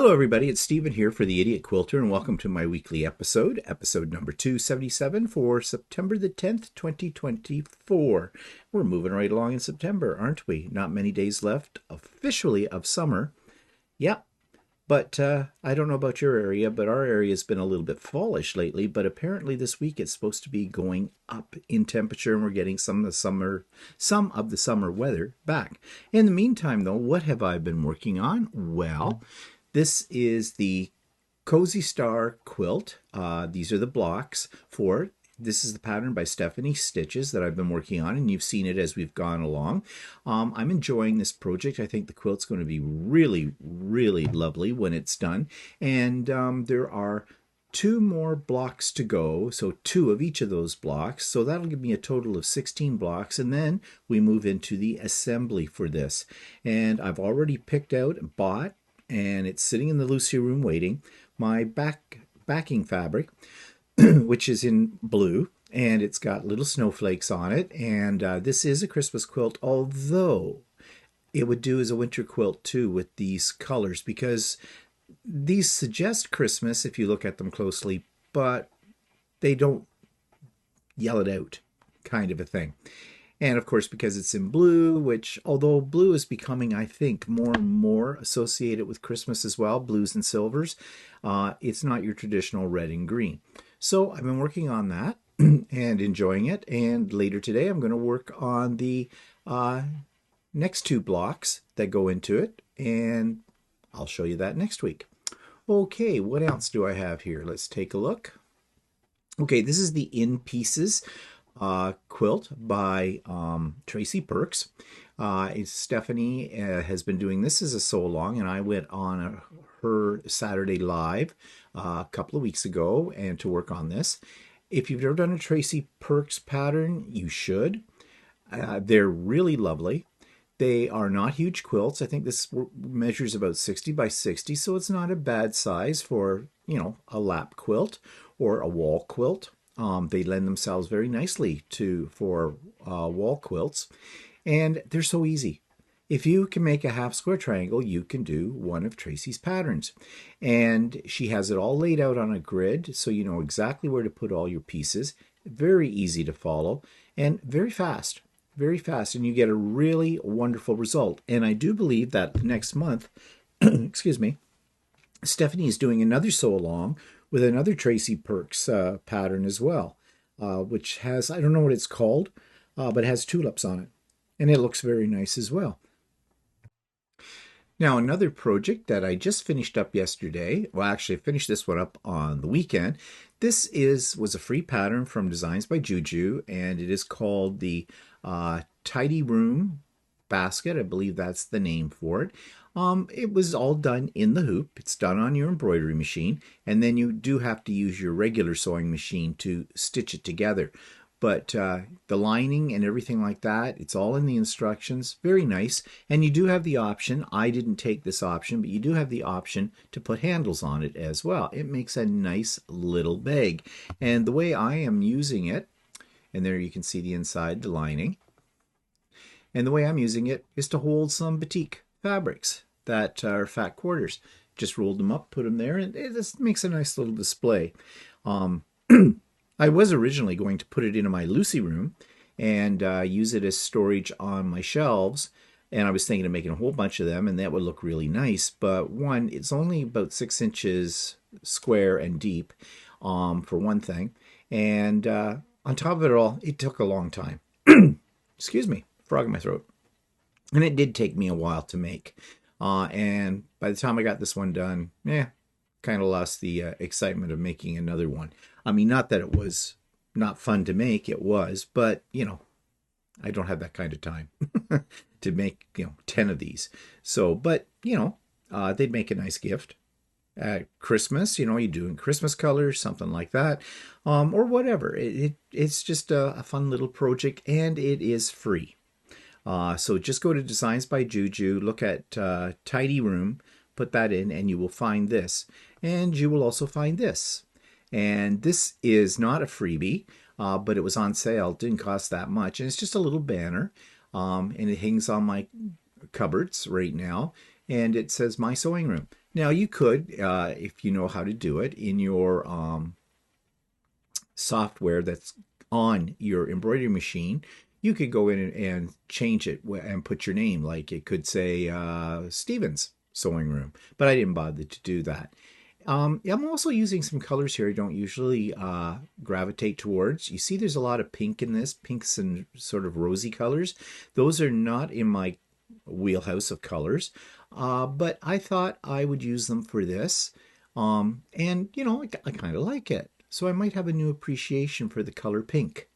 Hello everybody, it's Stephen here for the Idiot Quilter, and welcome to my weekly episode number 277 for September the 10th, 2024. We're moving right along in September, aren't we? Not many days left officially of summer. Yeah, but I don't know about your area, but our area has been a little bit fallish lately, but apparently this week it's supposed to be going up in temperature and we're getting some of the summer weather back. In the meantime though, what have I been working on? Well, this is the Cozy Star quilt. These are the blocks for it. This is the pattern by Stephanie Stitches that I've been working on, and you've seen it as we've gone along. I'm enjoying this project. I think the quilt's going to be really, really lovely when it's done. And there are 2 more blocks to go, so 2 of each of those blocks. So that'll give me a total of 16 blocks, and then we move into the assembly for this. And I've already picked out and bought, and it's sitting in the Lucy room waiting, my backing fabric, which is in blue, and it's got little snowflakes on it. And this is a Christmas quilt, although it would do as a winter quilt too with these colors, because these suggest Christmas if you look at them closely, but they don't yell it out, kind of a thing. And of course, because it's in blue, which although blue is becoming, I think, more and more associated with Christmas as well, blues and silvers, it's not your traditional red and green. So I've been working on that and enjoying it. And later today, I'm going to work on the next 2 blocks that go into it. And I'll show you that next week. Okay, what else do I have here? Let's take a look. Okay, this is the In Pieces quilt by Tracy Perks. Stephanie has been doing this as a sew-along, and I went on her Saturday Live a couple of weeks ago and to work on this. If you've never done a Tracy Perks pattern, you should. They're really lovely. They are not huge quilts. I think this measures about 60 by 60, so it's not a bad size for, you know, a lap quilt or a wall quilt. They lend themselves very nicely for wall quilts, and they're so easy. If you can make a half square triangle, you can do one of Tracy's patterns. And she has it all laid out on a grid, so you know exactly where to put all your pieces. Very easy to follow and very fast, and you get a really wonderful result. And I do believe that next month, excuse me, Stephanie is doing another sew-along with another Tracy Perks pattern as well, which has, I don't know what it's called, but it has tulips on it. And it looks very nice as well. Now, another project that I just finished up yesterday, well, actually I finished this one up on the weekend. This was a free pattern from Designs by Juju, and it is called the Tidy Room Basket. I believe that's the name for it. It was all done in the hoop. It's done on your embroidery machine, and then you do have to use your regular sewing machine to stitch it together. But the lining and everything like that, it's all in the instructions. Very nice. And you do have the option, I didn't take this option, but you do have the option to put handles on it as well. It makes a nice little bag. And the way I am using it, and there you can see the inside, the lining. And the way I'm using it is to hold some batik fabrics that are fat quarters. Just rolled them up, put them there, and it just makes a nice little display. I was originally going to put it into my Lucy room and use it as storage on my shelves, and I was thinking of making a whole bunch of them, and that would look really nice. But one, it's only about 6 inches square and deep, for one thing, and on top of it all, it took a long time. Excuse me, frog in my throat. And it did take me a while to make. And by the time I got this one done, kind of lost the excitement of making another one. I mean, not that it was not fun to make, it was, but, you know, I don't have that kind of time to make, 10 of these. So, but, they'd make a nice gift at Christmas, you do in Christmas colors, something like that, or whatever. It's just a fun little project, and it is free. So just go to Designs by Juju, look at Tidy Room, put that in, and you will find this. And you will also find this. And this is not a freebie, but it was on sale. It didn't cost that much. And it's just a little banner. And it hangs on my cupboards right now. And it says My Sewing Room. Now you could, if you know how to do it, in your software that's on your embroidery machine, you could go in and change it and put your name. Like it could say Stevens Sewing Room, but I didn't bother to do that. I'm also using some colors here I don't usually gravitate towards. You see there's a lot of pink in this, pinks and sort of rosy colors. Those are not in my wheelhouse of colors, but I thought I would use them for this. And, you know, I kind of like it. So I might have a new appreciation for the color pink.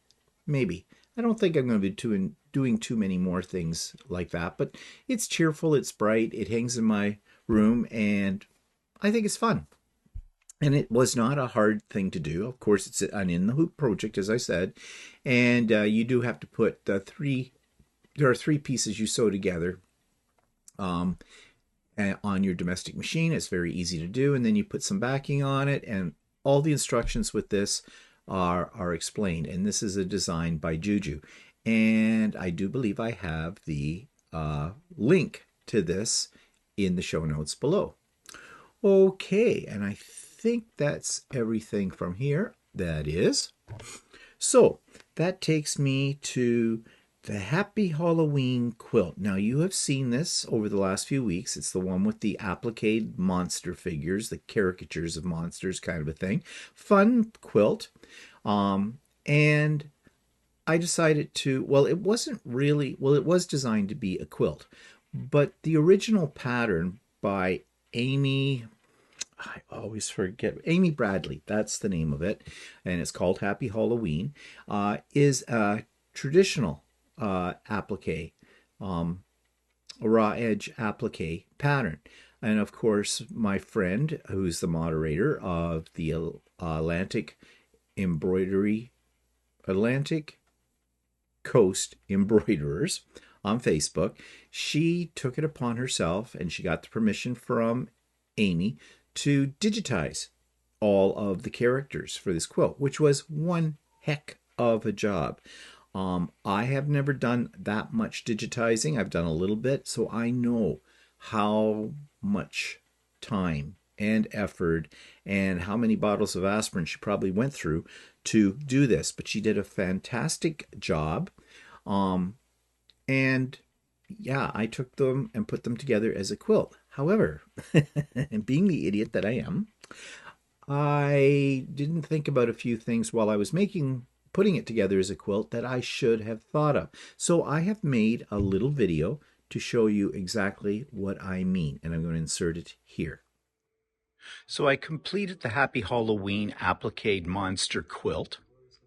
Maybe. I don't think I'm going to be doing too many more things like that, but it's cheerful, it's bright, it hangs in my room, and I think it's fun. And it was not a hard thing to do. Of course, it's an in the hoop project, as I said, and you do have to put there are three pieces you sew together on your domestic machine. It's very easy to do, and then you put some backing on it, and all the instructions with this are explained. And this is a design by Juju, and I do believe I have the link to this in the show notes below. Okay, and I think that's everything from here. That is. So that takes me to the Happy Halloween quilt. Now, you have seen this over the last few weeks. It's the one with the appliqued monster figures, the caricatures of monsters kind of a thing. Fun quilt. And I decided to, well, it wasn't really, well, it was designed to be a quilt, but the original pattern by Amy, I always forget, Amy Bradley, that's the name of it, and it's called Happy Halloween, is a traditional applique, a raw edge applique pattern. And of course, my friend, who's the moderator of the Atlantic Coast Embroiderers on Facebook, she took it upon herself, and she got the permission from Amy to digitize all of the characters for this quilt, which was one heck of a job. I have never done that much digitizing. I've done a little bit, so I know how much time and effort and how many bottles of aspirin she probably went through to do this. But she did a fantastic job. And yeah, I took them and put them together as a quilt. However, and being the idiot that I am, I didn't think about a few things while I was putting it together as a quilt that I should have thought of. So I have made a little video to show you exactly what I mean, and I'm going to insert it here. So I completed the Happy Halloween applique monster quilt,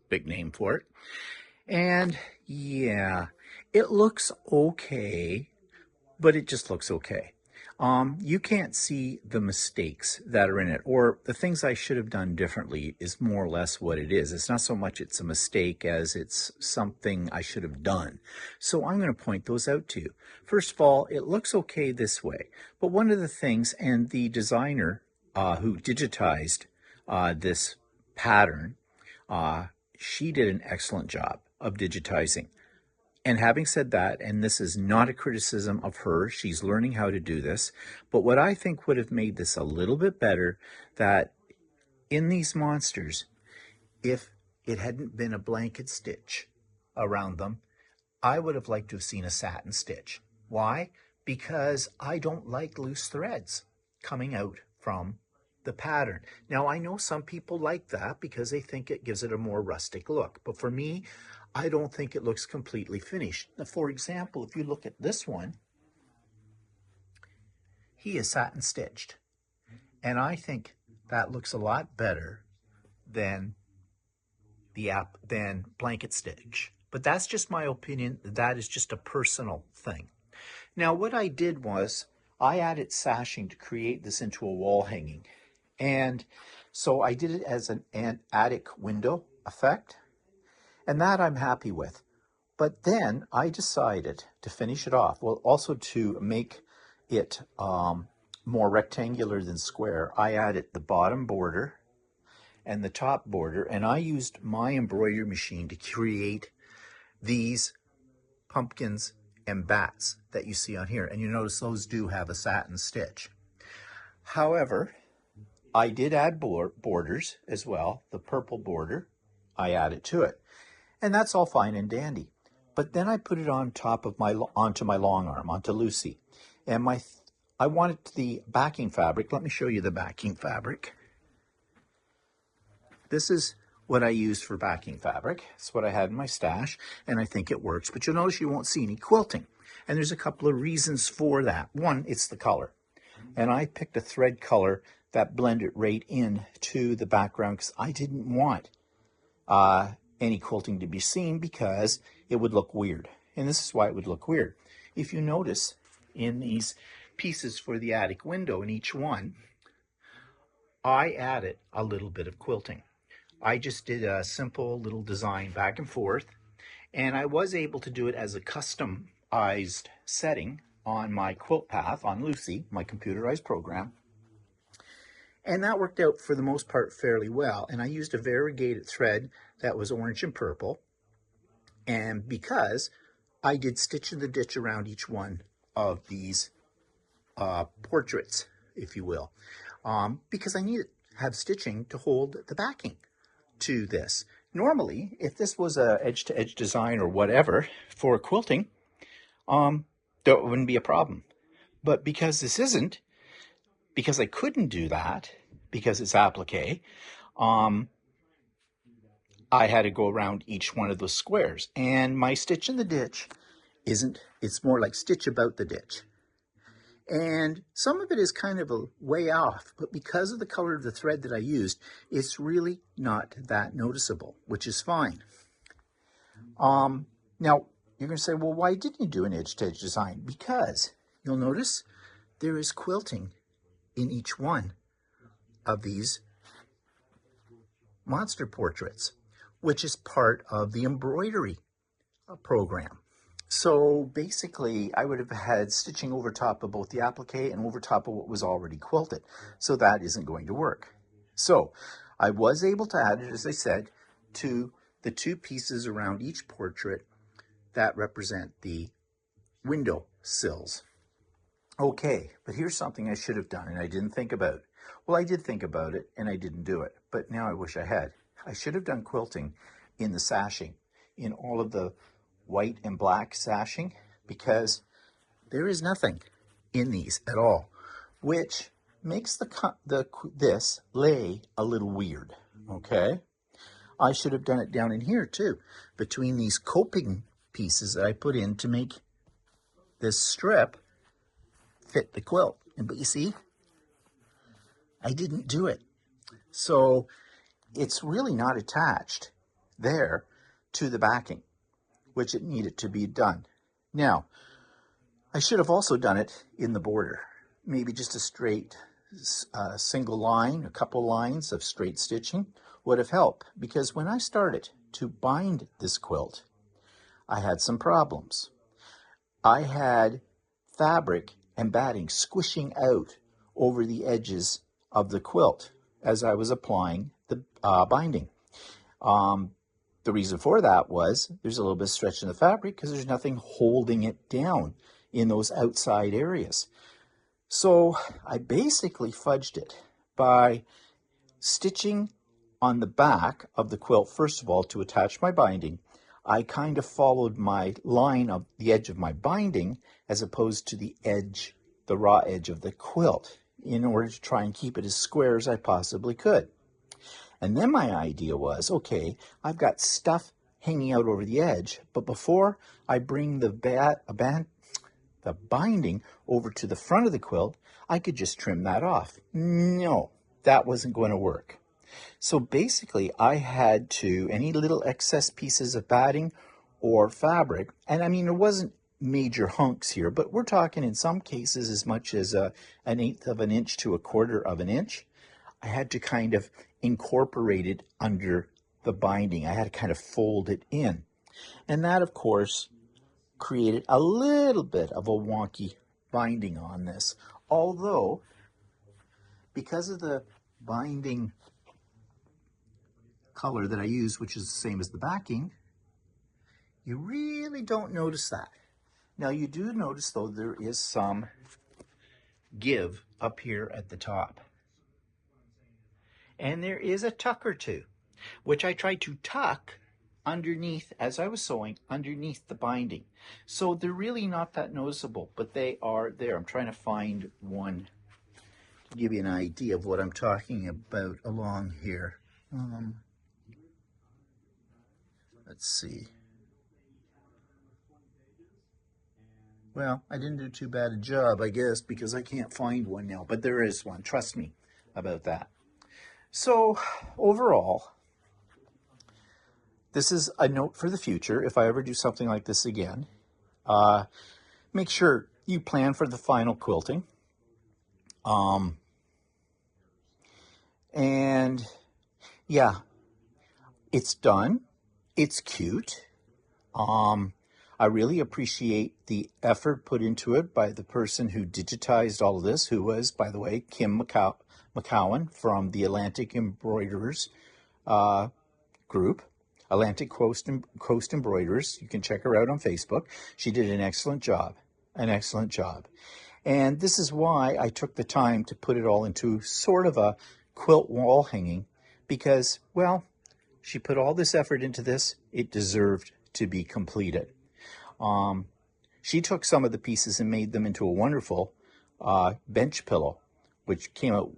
big name for it, and yeah, it looks okay, but it just looks okay. You can't see the mistakes that are in it, or the things I should have done differently is more or less what it is. It's not so much it's a mistake as it's something I should have done. So I'm going to point those out to you. First of all, it looks okay this way, but one of the things, and the designer who digitized this pattern, she did an excellent job of digitizing. And having said that, and this is not a criticism of her, she's learning how to do this, but what I think would have made this a little bit better, that in these monsters, if it hadn't been a blanket stitch around them, I would have liked to have seen a satin stitch. Why? Because I don't like loose threads coming out from the pattern. Now, I know some people like that because they think it gives it a more rustic look, but for me, I don't think it looks completely finished. Now, for example, if you look at this one, he is satin stitched. And I think that looks a lot better than than blanket stitch. But that's just my opinion. That is just a personal thing. Now, what I did was I added sashing to create this into a wall hanging. And so I did it as an attic window effect. And that I'm happy with. But then I decided to finish it off, well, also to make it more rectangular than square. I added the bottom border and the top border, and I used my embroidery machine to create these pumpkins and bats that you see on here. And you notice those do have a satin stitch. However, I did add borders as well. The purple border, I added to it. And that's all fine and dandy. But then I put it on top of onto my long arm, onto Lucy. And I wanted the backing fabric. Let me show you the backing fabric. This is what I used for backing fabric. It's what I had in my stash, and I think it works. But you'll notice you won't see any quilting. And there's a couple of reasons for that. One, it's the color. And I picked a thread color that blended right in to the background because I didn't want any quilting to be seen because it would look weird. And this is why it would look weird. If you notice in these pieces for the attic window in each one, I added a little bit of quilting. I just did a simple little design back and forth, and I was able to do it as a customized setting on my quilt path on Lucy, my computerized program. And that worked out for the most part fairly well. And I used a variegated thread that was orange and purple. And because I did stitch in the ditch around each one of these portraits, if you will, because I needed to have stitching to hold the backing to this. Normally, if this was a edge-to-edge design or whatever for quilting, there wouldn't be a problem. But because this isn't, because I couldn't do that, because it's applique, I had to go around each one of those squares. And my stitch in the ditch it's more like stitch about the ditch. And some of it is kind of a way off, but because of the color of the thread that I used, it's really not that noticeable, which is fine. Now, you're going to say, well, why didn't you do an edge-to-edge design? Because you'll notice there is quilting in each one of these monster portraits, which is part of the embroidery program. So basically, I would have had stitching over top of both the applique and over top of what was already quilted. So that isn't going to work. So I was able to add it, as I said, to the two pieces around each portrait that represent the window sills. Okay, but here's something I should have done and I didn't think about. Well, I did think about it and I didn't do it, but now I wish I had. I should have done quilting in the sashing, in all of the white and black sashing, because there is nothing in these at all, which makes this lay a little weird, okay? I should have done it down in here too, between these coping pieces that I put in to make this strip fit the quilt. But you see, I didn't do it. So it's really not attached there to the backing, which it needed to be done. Now, I should have also done it in the border. Maybe just a straight single line, a couple lines of straight stitching would have helped, because when I started to bind this quilt, I had some problems. I had fabric and batting squishing out over the edges of the quilt as I was applying the binding. The reason for that was there's a little bit of stretch in the fabric because there's nothing holding it down in those outside areas. So I basically fudged it by stitching on the back of the quilt, first of all, to attach my binding. I kind of followed my line of the edge of my binding as opposed to the edge, the raw edge of the quilt, in order to try and keep it as square as I possibly could. And then my idea was, okay, I've got stuff hanging out over the edge, but before I bring the binding over to the front of the quilt, I could just trim that off. No, that wasn't going to work. So basically, I had to, any little excess pieces of batting or fabric, and I mean, there wasn't major hunks here, but we're talking in some cases as much as an 1/8 of an inch to 1/4 of an inch. I had to kind of incorporate it under the binding. I had to kind of fold it in. And that, of course, created a little bit of a wonky binding on this. Although, because of the binding color that I use, which is the same as the backing, you really don't notice that. Now, you do notice, though, there is some give up here at the top. And there is a tuck or two, which I tried to tuck underneath, as I was sewing, underneath the binding. So they're really not that noticeable, but they are there. I'm trying to find one to give you an idea of what I'm talking about along here. Let's see. Well, I didn't do too bad a job, I guess, because I can't find one now, but there is one. Trust me about that. So, overall, this is a note for the future. If I ever do something like this again, make sure you plan for the final quilting. And yeah, it's done. It's cute. I really appreciate the effort put into it by the person who digitized all of this, who was, by the way, Kim McCowan from the Atlantic Embroiderers group, Atlantic Coast Embroiderers. You can check her out on Facebook. She did an excellent job, And this is why I took the time to put it all into sort of a quilt wall hanging, because, well, she put all this effort into this. It deserved to be completed. She took some of the pieces and made them into a wonderful bench pillow, which came out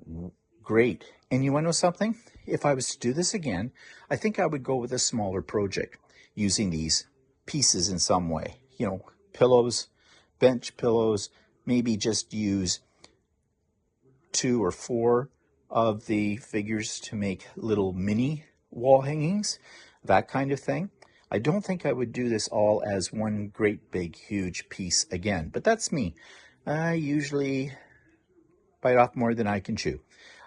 great. And you want to know something? If I was to do this again, I think I would go with a smaller project using these pieces in some way. You know, pillows, bench pillows, maybe just use 2 or 4 of the figures to make little mini wall hangings, that kind of thing. I don't think I would do this all as one great big huge piece again, but that's me. I usually bite off more than I can chew.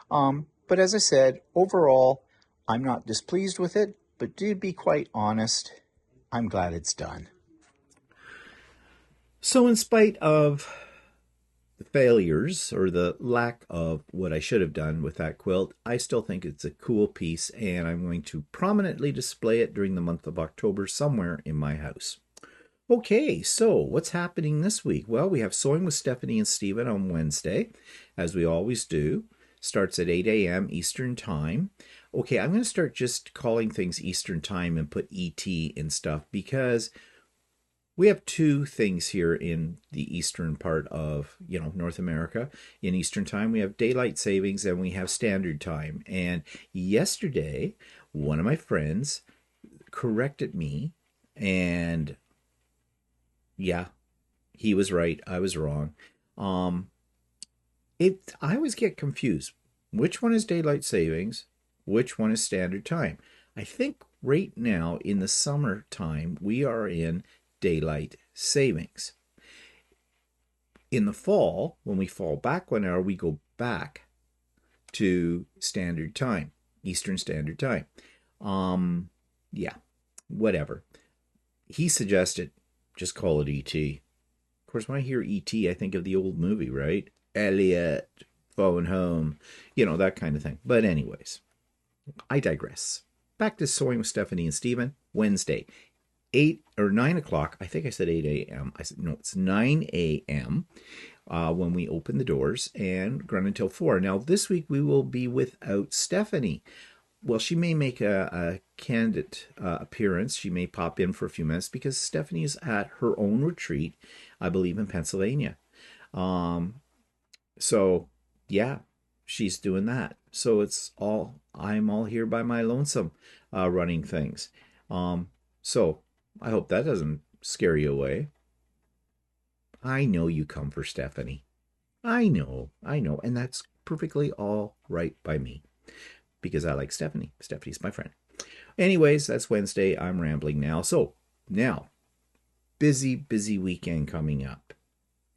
But as I said, overall, I'm not displeased with it, but to be quite honest, I'm glad it's done. So in spite of the failures or the lack of what I should have done with that quilt, I still think it's a cool piece, and I'm going to prominently display it during the month of October somewhere in my house. Okay, so what's happening this week? Well, we have Sewing with Stephanie and Stephen on Wednesday, as we always do. Starts at 8 a.m. Eastern Time. Okay, I'm going to start just calling things Eastern Time and put ET in stuff, because we have 2 things here in the eastern part of, North America. In Eastern Time, we have daylight savings and we have standard time. And yesterday, one of my friends corrected me, and yeah, he was right. I was wrong. I always get confused. Which one is daylight savings? Which one is standard time? I think right now in the summertime, we are in daylight savings. In the fall, when we fall back 1 hour, we go back to standard time, Eastern Standard Time. Yeah, whatever. He suggested just call it ET. Of course, when I hear ET, I think of the old movie, right? Elliot, phone home, that kind of thing. But anyways, I digress. Back to Sewing with Stephanie and Stephen, Wednesday. 8 or 9 o'clock. I think I said 8 a.m. I said, no, it's 9 a.m. When we open the doors and run until 4. Now, this week we will be without Stephanie. Well, she may make a candid appearance. She may pop in for a few minutes because Stephanie is at her own retreat, I believe, in Pennsylvania. So, yeah, she's doing that. So I'm all here by my lonesome running things. So I hope that doesn't scare you away. I know you come for Stephanie. I know. And that's perfectly all right by me, because I like Stephanie. Stephanie's my friend. Anyways, that's Wednesday. I'm rambling now. So now, busy weekend coming up,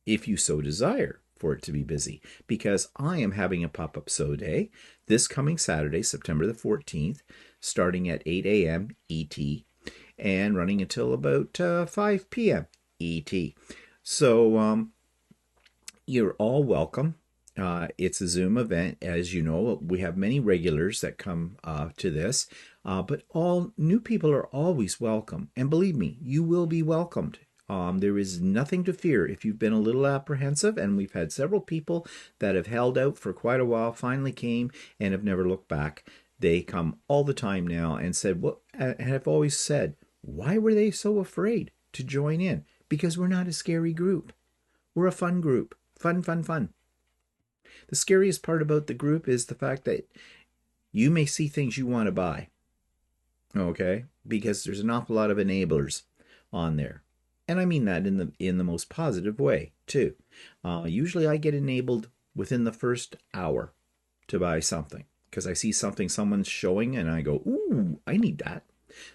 if you so desire for it to be busy, because I am having a pop-up sew day this coming Saturday, September the 14th, starting at 8 a.m. ET and running until about 5 p.m. ET. So you're all welcome. It's a Zoom event. As you know, we have many regulars that come to this, but all new people are always welcome. And believe me, you will be welcomed. There is nothing to fear if you've been a little apprehensive, and we've had several people that have held out for quite a while, finally came and have never looked back. They come all the time now and said, "What?" And have always said, why were they so afraid to join in? Because we're not a scary group. We're a fun group. Fun, fun, fun. The scariest part about the group is the fact that you may see things you want to buy. Okay? Because there's an awful lot of enablers on there. And I mean that in the most positive way, too. Usually I get enabled within the first hour to buy something because I see something someone's showing and I go, ooh, I need that.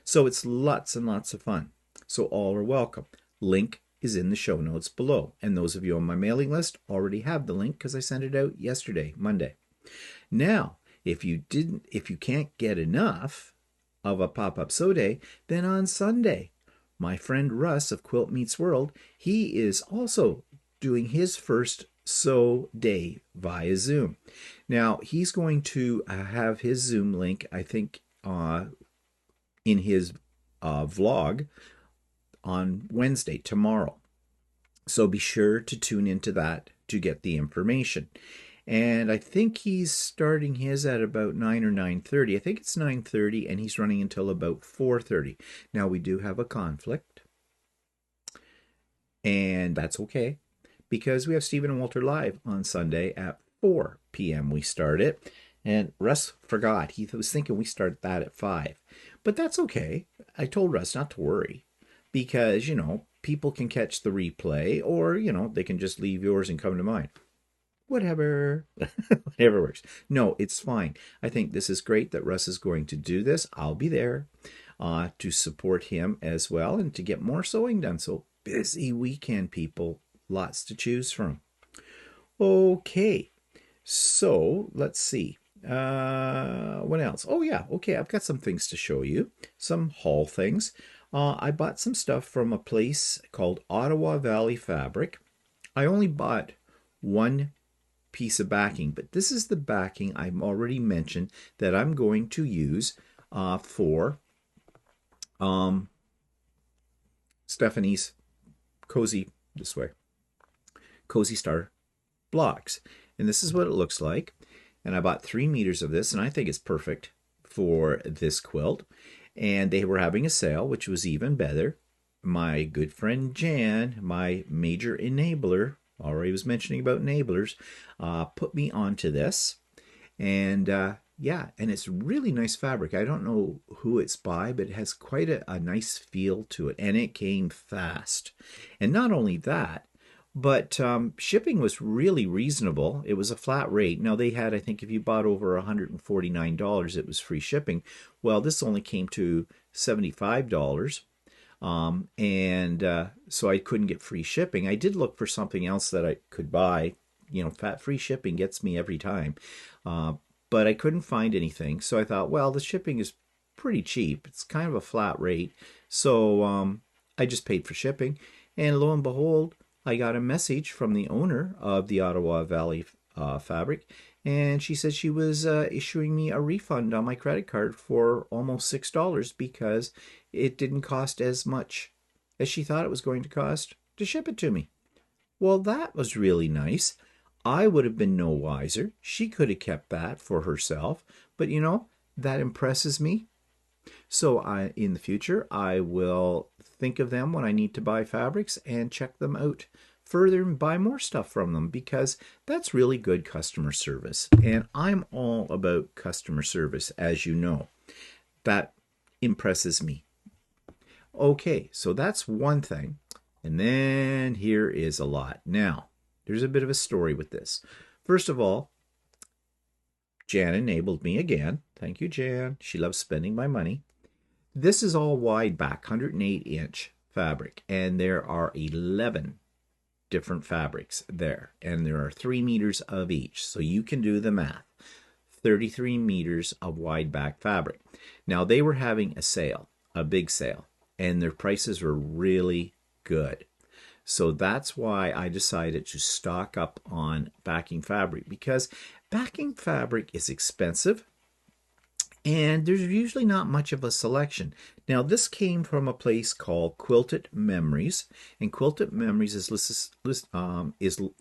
So it's lots and lots of fun. So all are welcome. Link is in the show notes below. And those of you on my mailing list already have the link because I sent it out yesterday, Monday. Now, if you can't get enough of a pop-up sew day, then on Sunday, my friend Russ of Quilt Meets World, he is also doing his first sew day via Zoom. Now, he's going to have his Zoom link, I think, in his vlog on Wednesday, tomorrow. So be sure to tune into that to get the information. And I think he's starting his at about 9 or 9:30. I think it's 9:30, and he's running until about 4:30. Now, we do have a conflict, and that's okay, because we have Stephen and Walter live on Sunday at 4 p.m. we start it. And Russ forgot. He was thinking we start that at 5. But that's okay. I told Russ not to worry, because, people can catch the replay, or, they can just leave yours and come to mine. Whatever. Whatever works. No, it's fine. I think this is great that Russ is going to do this. I'll be there to support him as well and to get more sewing done. So busy weekend, people. Lots to choose from. Okay. So let's see. What else? Oh, yeah. Okay, I've got some things to show you. Some haul things. I bought some stuff from a place called Ottawa Valley Fabric. I only bought one piece of backing, but this is the backing I've already mentioned that I'm going to use for Stephanie's Cozy Star blocks. And this is what it looks like. And I bought 3 meters of this, and I think it's perfect for this quilt. And they were having a sale, which was even better. My good friend Jan, my major enabler, already was mentioning about enablers, put me onto this. And yeah, and it's really nice fabric. I don't know who it's by, but it has quite a nice feel to it. And it came fast. And not only that, but shipping was really reasonable. It was a flat rate. Now, they had, I think, if you bought over $149, it was free shipping. Well, this only came to $75. So I couldn't get free shipping. I did look for something else that I could buy. Free shipping gets me every time. But I couldn't find anything. So I thought, well, the shipping is pretty cheap. It's kind of a flat rate. So I just paid for shipping. And lo and behold, I got a message from the owner of the Ottawa Valley Fabric, and she said she was issuing me a refund on my credit card for almost $6 because it didn't cost as much as she thought it was going to cost to ship it to me. Well, that was really nice. I would have been no wiser. She could have kept that for herself, but that impresses me. So in the future, I will think of them when I need to buy fabrics and check them out further and buy more stuff from them, because that's really good customer service. And I'm all about customer service, as you know. That impresses me. Okay, so that's one thing. And then here is a lot. Now, there's a bit of a story with this. First of all, Jan enabled me again. Thank you, Jan. She loves spending my money. This is all wide back, 108-inch fabric, and there are 11 different fabrics there, and there are 3 meters of each, so you can do the math. 33 meters of wide back fabric. Now, they were having a sale, a big sale, and their prices were really good. So that's why I decided to stock up on backing fabric, because backing fabric is expensive. and there's usually not much of a selection. Now, this came from a place called Quilted Memories, and Quilted Memories is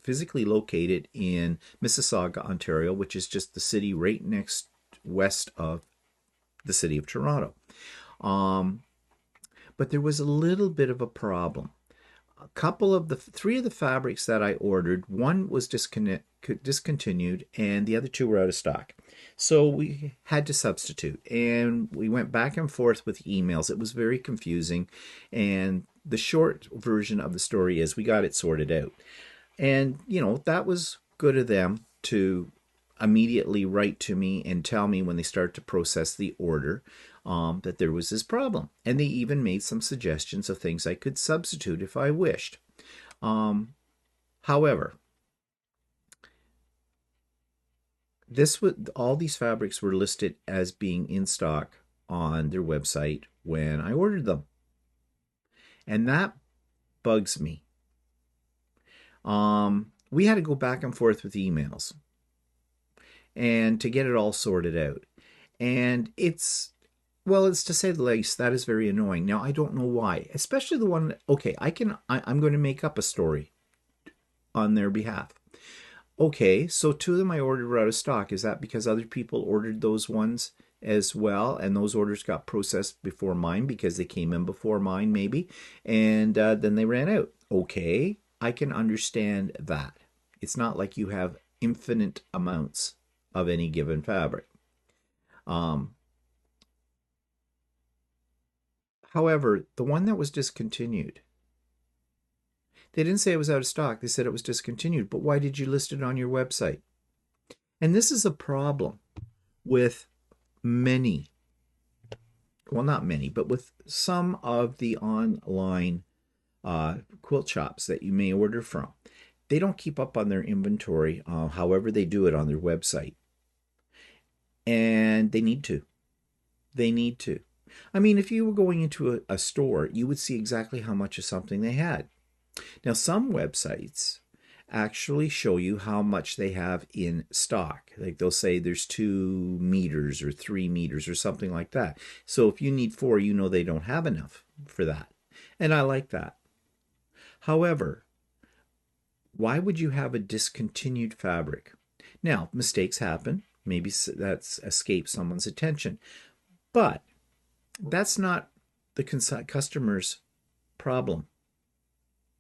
physically located in Mississauga, Ontario, which is just the city right next west of the city of Toronto. Um, but there was a little bit of a problem. Three of the fabrics that I ordered, one was discontinued, and the other two were out of stock. So we had to substitute, and we went back and forth with emails. It was very confusing, and the short version of the story is we got it sorted out. And, that was good of them to immediately write to me and tell me when they start to process the order that there was this problem. And they even made some suggestions of things I could substitute if I wished. However, all these fabrics were listed as being in stock on their website when I ordered them. And that bugs me. We had to go back and forth with emails and to get it all sorted out. And it's to say the least, that is very annoying. Now, I don't know why, especially the one, okay, I'm going to make up a story on their behalf. Okay, so two of them I ordered were out of stock. Is that because other people ordered those ones as well, and those orders got processed before mine because they came in before mine, maybe, and then they ran out? Okay, I can understand that. It's not like you have infinite amounts of any given fabric. However, the one that was discontinued, they didn't say it was out of stock. They said it was discontinued. But why did you list it on your website? And this is a problem with many, well, not many, but with some of the online quilt shops that you may order from. They don't keep up on their inventory, however they do it on their website. And they need to. They need to. I mean, if you were going into a store, you would see exactly how much of something they had. Now, some websites actually show you how much they have in stock. Like they'll say there's 2 meters or 3 meters or something like that. So if you need 4, you know they don't have enough for that. And I like that. However, why would you have a discontinued fabric? Now, mistakes happen. Maybe that's escaped someone's attention. But that's not the customer's problem.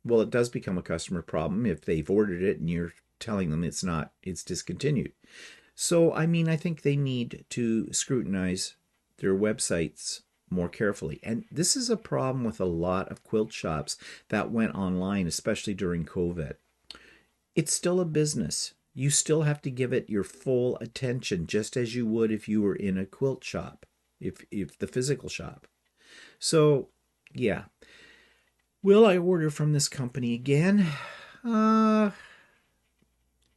Well, it does become a customer problem if they've ordered it and you're telling them it's discontinued. So, I mean, I think they need to scrutinize their websites more carefully. And this is a problem with a lot of quilt shops that went online, especially during COVID. It's still a business. You still have to give it your full attention, just as you would if you were in a quilt shop, if the physical shop. So, yeah. Will I order from this company again?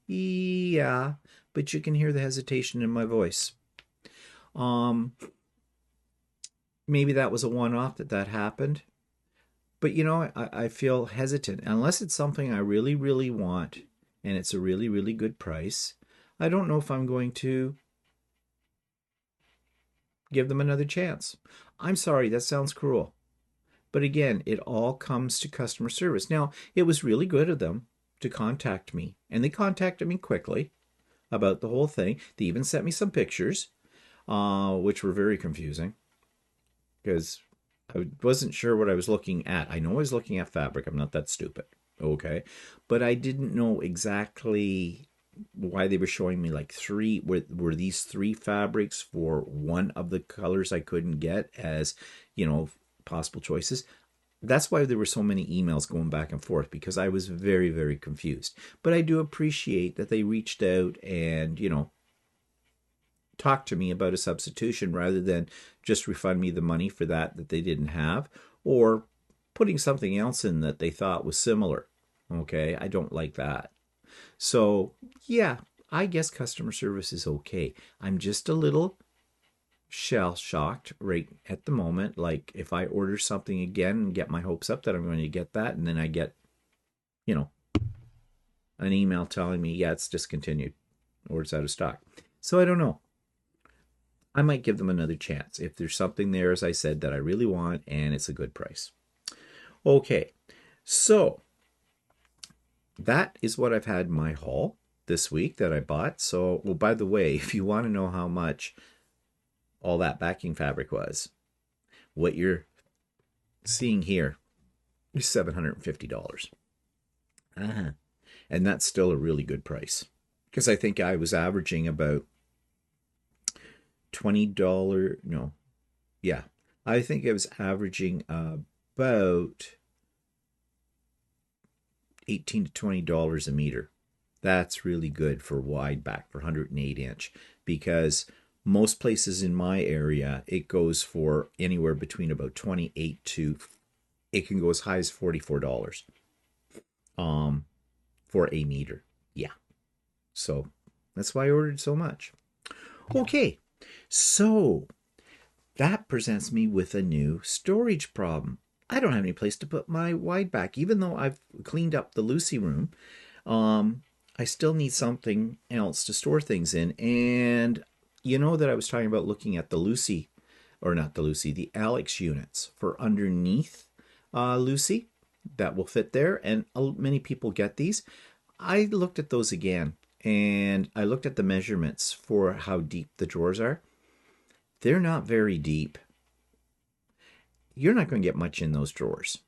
Yeah, but you can hear the hesitation in my voice. Maybe that was a one-off that happened. But, I feel hesitant. Unless it's something I really, really want and it's a really, really good price, I don't know if I'm going to give them another chance. I'm sorry, that sounds cruel. But again, it all comes to customer service. Now, it was really good of them to contact me, and they contacted me quickly about the whole thing. They even sent me some pictures, which were very confusing because I wasn't sure what I was looking at. I know I was looking at fabric. I'm not that stupid, okay? But I didn't know exactly why they were showing me like were these 3 fabrics for one of the colors I couldn't get as, possible choices. That's why there were so many emails going back and forth, because I was very, very confused. But I do appreciate that they reached out and, talked to me about a substitution rather than just refund me the money for that they didn't have, or putting something else in that they thought was similar. Okay, I don't like that. So, yeah, I guess customer service is okay. I'm just a little shell-shocked right at the moment. Like if I order something again and get my hopes up that I'm going to get that, and then I get, an email telling me, yeah, it's discontinued or it's out of stock. So I don't know. I might give them another chance if there's something there, as I said, that I really want and it's a good price. Okay, so that is what I've had in my haul this week that I bought. So, well, by the way, if you want to know how much all that backing fabric was, what you're seeing here is $750. Uh-huh. And that's still a really good price because I think I was averaging about $20. No, yeah, I think I was averaging about $18 to $20 a meter. That's really good for wide back for 108-inch because most places in my area it goes for anywhere between about 28 to it can go as high as $44 um for a meter. Yeah. So that's why I ordered so much. Okay. So that presents me with a new storage problem. I don't have any place to put my wide back, even though I've cleaned up the Lucy room. I still need something else to store things in. And you know that I was talking about looking at the Lucy, or not the Lucy, the Alex units for underneath Lucy that will fit there. And many people get these. I looked at those again and I looked at the measurements for how deep the drawers are. They're not very deep. You're not going to get much in those drawers.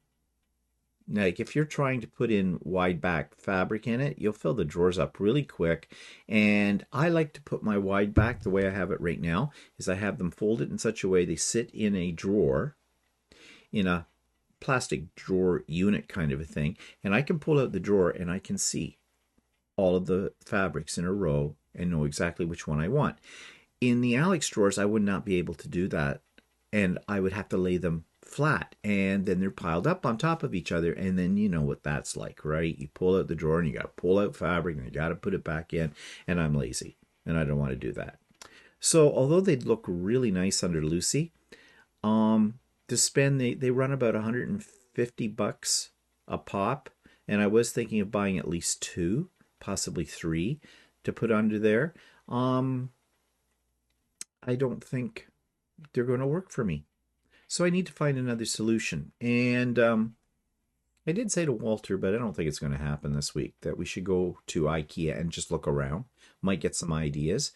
Like if you're trying to put in wide back fabric in it, you'll fill the drawers up really quick. And I like to put my wide back the way I have it right now is I have them folded in such a way they sit in a drawer, in a plastic drawer unit kind of a thing. And I can pull out the drawer and I can see all of the fabrics in a row and know exactly which one I want. In the Alex drawers, I would not be able to do that. And I would have to lay them flat and then they're piled up on top of each other, and then you know what that's like, right? You pull out the drawer and you got to pull out fabric and you got to put it back in, and I'm lazy and I don't want to do that. So although they'd look really nice under Lucy, to spend they run about $150 a pop, and I was thinking of buying at least 2, possibly 3 to put under there. I don't think they're going to work for me. So I need to find another solution. And I did say to Walter, but I don't think it's going to happen this week, that we should go to IKEA and just look around. Might get some ideas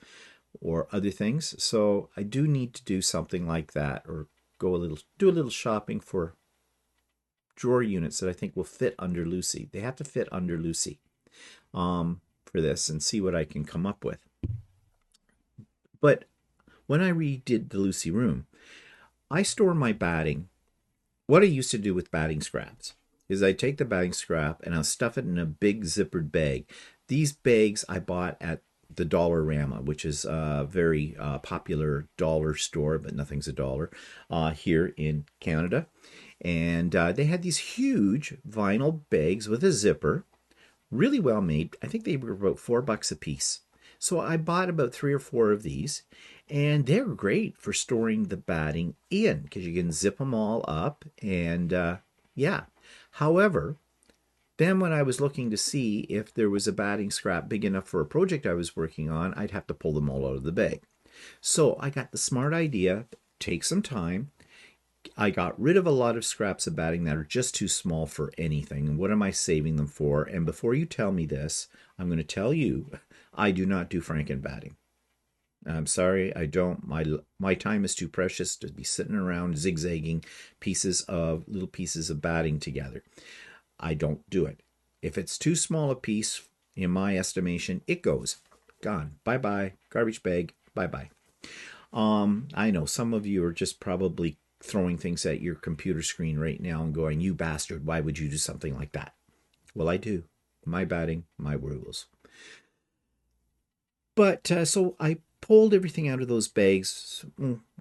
or other things. So I do need to do something like that, or do a little shopping for drawer units that I think will fit under Lucy. They have to fit under Lucy for this, and see what I can come up with. But when I redid the Lucy room, I store my batting. What I used to do with batting scraps is I take the batting scrap and I'll stuff it in a big zippered bag. These bags I bought at the Dollarama, which is a very popular dollar store, but nothing's a dollar here in Canada. And they had these huge vinyl bags with a zipper, really well made. I think they were about $4 a piece. So I bought about 3 or 4 of these, and they're great for storing the batting in because you can zip them all up. And yeah. However, then when I was looking to see if there was a batting scrap big enough for a project I was working on, I'd have to pull them all out of the bag. So I got the smart idea, take some time. I got rid of a lot of scraps of batting that are just too small for anything. And what am I saving them for? And before you tell me this, I'm going to tell you, I do not do Franken batting. I'm sorry, I don't. My time is too precious to be sitting around zigzagging little pieces of batting together. I don't do it. If it's too small a piece, in my estimation, it goes. Gone. Bye-bye. Garbage bag. Bye-bye. I know some of you are just probably throwing things at your computer screen right now and going, you bastard, why would you do something like that? Well, I do. My batting, my rules. But so I pulled everything out of those bags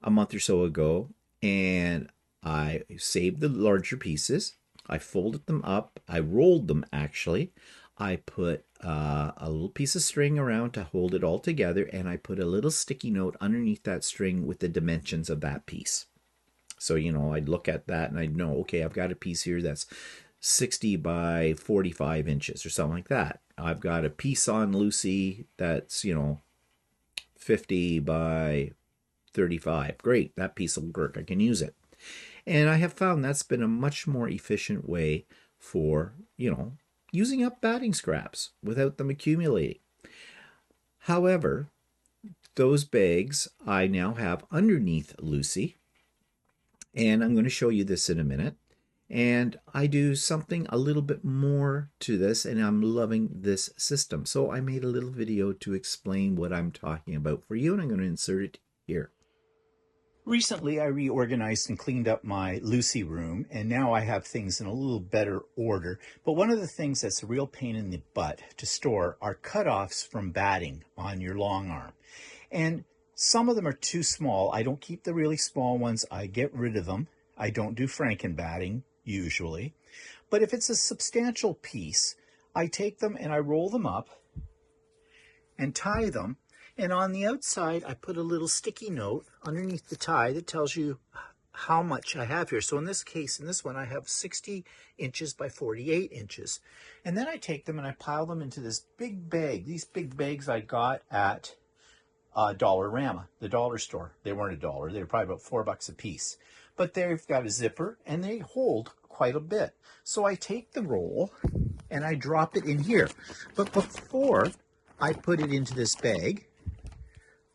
a month or so ago, and I saved the larger pieces. I folded them up. I rolled them, actually. I put a little piece of string around to hold it all together, and I put a little sticky note underneath that string with the dimensions of that piece. So, you know, I'd look at that and I'd know, okay, I've got a piece here that's 60 by 45 inches or something like that. I've got a piece on Lucy that's, 50 by 35. Great, that piece will work. I can use it. And I have found that's been a much more efficient way for, using up batting scraps without them accumulating. However, those bags I now have underneath Lucy, and I'm going to show you this in a minute. And I do something a little bit more to this, and I'm loving this system. So I made a little video to explain what I'm talking about for you, and I'm going to insert it here. Recently, I reorganized and cleaned up my Lucy room, and now I have things in a little better order. But one of the things that's a real pain in the butt to store are cutoffs from batting on your long arm. And some of them are too small. I don't keep the really small ones. I get rid of them. I don't do Franken batting, usually. But if it's a substantial piece, I take them and I roll them up and tie them. And on the outside, I put a little sticky note underneath the tie that tells you how much I have here. So in this case, in this one, I have 60 inches by 48 inches. And then I take them and I pile them into this big bag. These big bags I got at Dollarama, the dollar store. They weren't $1. They were probably about $4 a piece. But they've got a zipper and they hold quite a bit. So I take the roll and I drop it in here. But before I put it into this bag,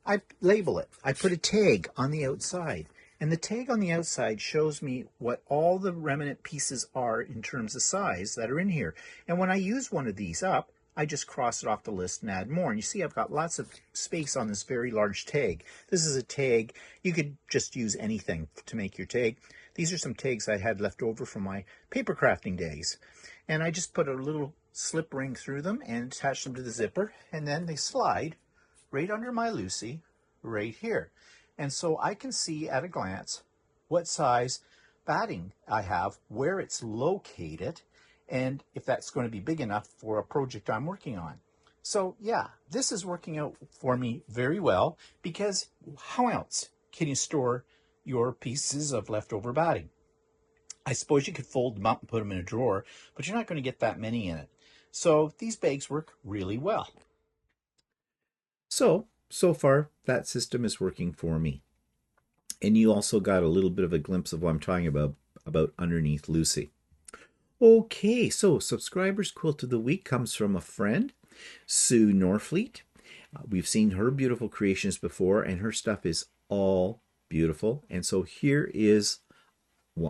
I label it. I put a tag on the outside. And the tag on the outside shows me what all the remnant pieces are in terms of size that are in here. And when I use one of these up, I just cross it off the list and add more. And you see I've got lots of space on this very large tag. This is a tag. You could just use anything to make your tag. These are some tags I had left over from my paper crafting days. And I just put a little slip ring through them and attach them to the zipper. And then they slide right under my Lucy right here. And so I can see at a glance what size batting I have, where it's located, and if that's going to be big enough for a project I'm working on. So yeah, this is working out for me very well, because how else can you store your pieces of leftover batting? I suppose you could fold them up and put them in a drawer, but you're not going to get that many in it. So these bags work really well. So far, that system is working for me. And you also got a little bit of a glimpse of what I'm talking about underneath Lucy. Okay, so Subscribers Quilt of the Week comes from a friend, Sue Norfleet. We've seen her beautiful creations before, and her stuff is all beautiful. And so here is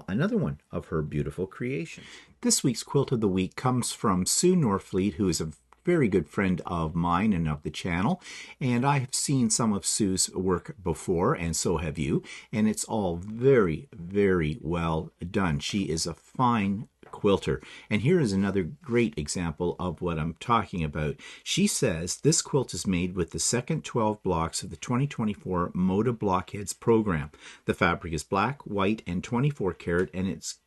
another one of her beautiful creations. This week's Quilt of the Week comes from Sue Norfleet, who is a very good friend of mine and of the channel, and I have seen some of Sue's work before, and so have you, and it's all very, very well done. She is a fine quilter, and here is another great example of what I'm talking about. She says this quilt is made with the second 12 blocks of the 2024 Moda Blockheads program. The fabric is black, white, and 24 karat, and it's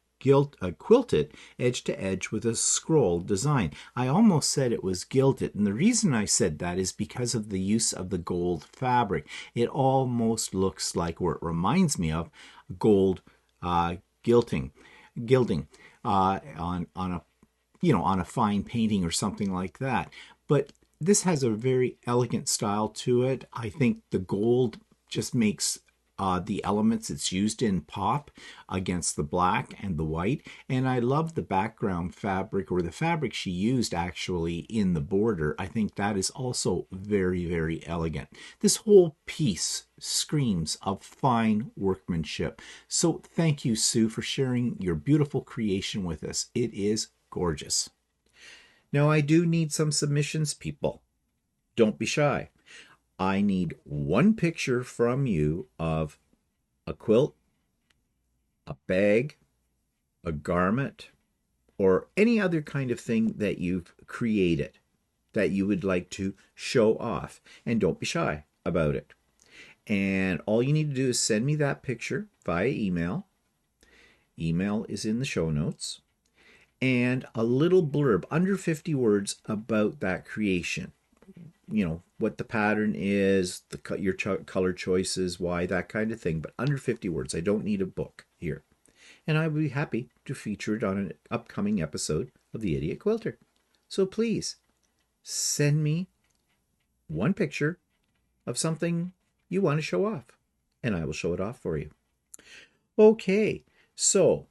quilted edge to edge with a scroll design. I almost said it was gilded, and the reason I said that is because of the use of the gold fabric. It almost looks like, or it reminds me of, gold gilding on a fine painting or something like that. But this has a very elegant style to it. I think the gold just makes the elements it's used in pop against the black and the white. And I love the background fabric, or the fabric she used actually in the border. I think that is also very, very elegant. This whole piece screams of fine workmanship. So thank you, Sue, for sharing your beautiful creation with us. It is gorgeous. Now I do need some submissions, people. Don't be shy. I need one picture from you of a quilt, a bag, a garment, or any other kind of thing that you've created that you would like to show off. And don't be shy about it. And all you need to do is send me that picture via email. Email is in the show notes. And a little blurb, under 50 words, about that creation. You know, what the pattern is, your color choices, why, that kind of thing, but under 50 words. I don't need a book here. And I would be happy to feature it on an upcoming episode of The Idiot Quilter. So please, send me one picture of something you want to show off. and I will show it off for you. Okay, so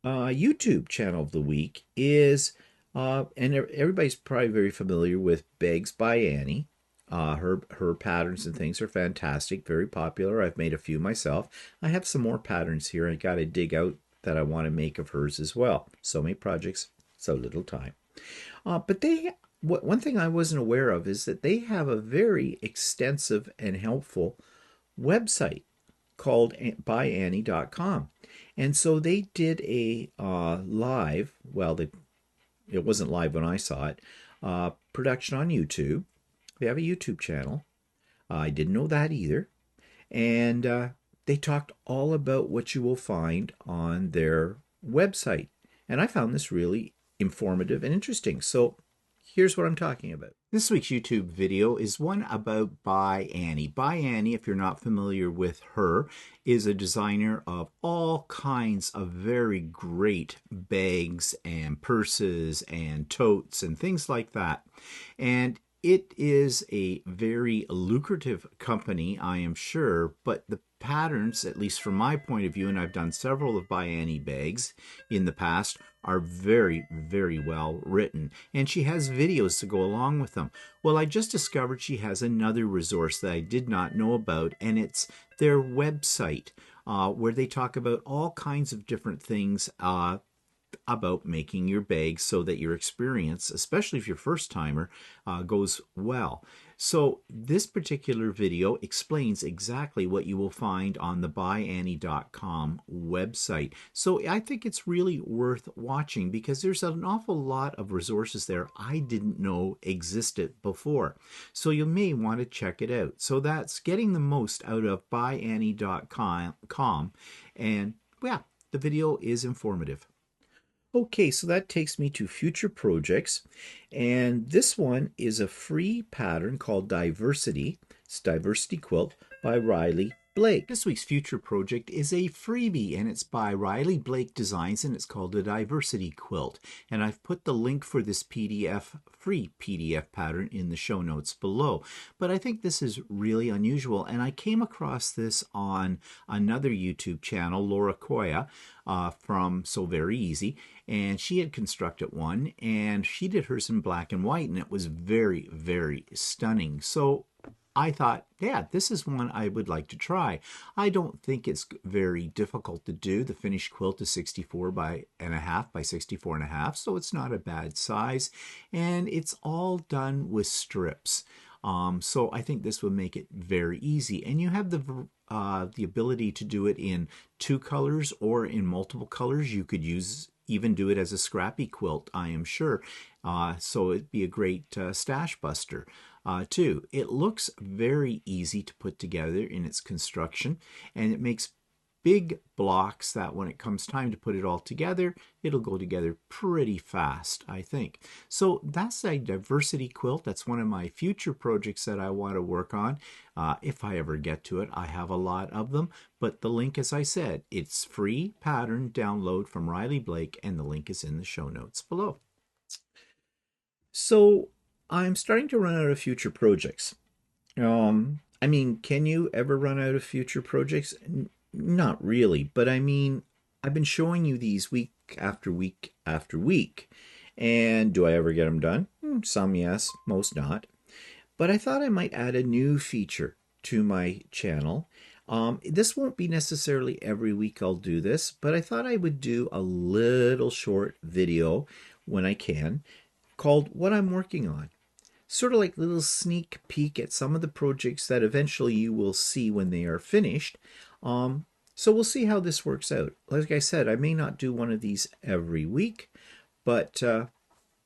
YouTube channel of the week is, and everybody's probably very familiar with Bags by Annie. Her patterns and things are fantastic, very popular. I've made a few myself. I have some more patterns here I got to dig out that I want to make of hers as well. So many projects, so little time. But one thing I wasn't aware of is that they have a very extensive and helpful website called byannie.com. And so they did a live, well, it wasn't live when I saw it, production on YouTube. They have a YouTube channel. I didn't know that either. And they talked all about what you will find on their website. And I found this really informative and interesting. So here's what I'm talking about. This week's YouTube video is one about By Annie. By Annie, if you're not familiar with her, is a designer of all kinds of very great bags and purses and totes and things like that. And it is a very lucrative company, I am sure, but the patterns, at least from my point of view, and I've done several of By Annie bags in the past, are very, very well written. And she has videos to go along with them. Well, I just discovered she has another resource that I did not know about, and it's their website, where they talk about all kinds of different things about making your bags so that your experience, especially if you're first timer, goes well. So this particular video explains exactly what you will find on the byannie.com website. So I think it's really worth watching because there's an awful lot of resources there I didn't know existed before. So you may want to check it out. So that's getting the most out of byannie.com, and yeah, the video is informative. Okay, so that takes me to future projects, and this one is a free pattern called Diversity. It's Diversity Quilt by Riley Blake. This week's future project is a freebie, and it's by Riley Blake Designs, and it's called a Diversity Quilt. And I've put the link for this free PDF pattern in the show notes below. But I think this is really unusual, and I came across this on another YouTube channel, Laura Koya, from So Very Easy, and she had constructed one, and she did hers in black and white, and it was very, very stunning. So I thought, yeah, this is one I would like to try. I don't think it's very difficult to do. The finished quilt is 64.5 by 64.5, so it's not a bad size, and it's all done with strips. So I think this would make it very easy, and you have the ability to do it in 2 colors or in multiple colors. You could even do it as a scrappy quilt, I am sure. So it'd be a great stash buster too. It looks very easy to put together in its construction, and it makes big blocks that when it comes time to put it all together, it'll go together pretty fast, I think. So that's a diversity quilt. That's one of my future projects that I want to work on. If I ever get to it, I have a lot of them, but the link, as I said, it's free pattern download from Riley Blake, and the link is in the show notes below. So I'm starting to run out of future projects. I mean, can you ever run out of future projects? Not really, but I mean, I've been showing you these week after week after week, and do I ever get them done? Some yes, most not. But I thought I might add a new feature to my channel. This won't be necessarily every week I'll do this, but I thought I would do a little short video when I can called What I'm Working On. Sort of like a little sneak peek at some of the projects that eventually you will see when they are finished. So we'll see how this works out. Like I said, I may not do one of these every week, but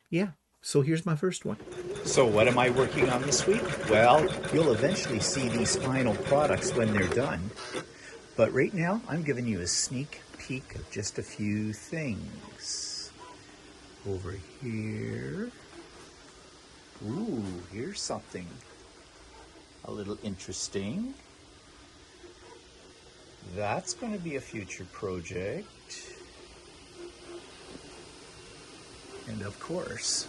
yeah. So here's my first one. So what am I working on this week? Well, you'll eventually see these final products when they're done. But right now, I'm giving you a sneak peek of just a few things. Over here. Ooh, here's something a little interesting. That's going to be a future project. And of course,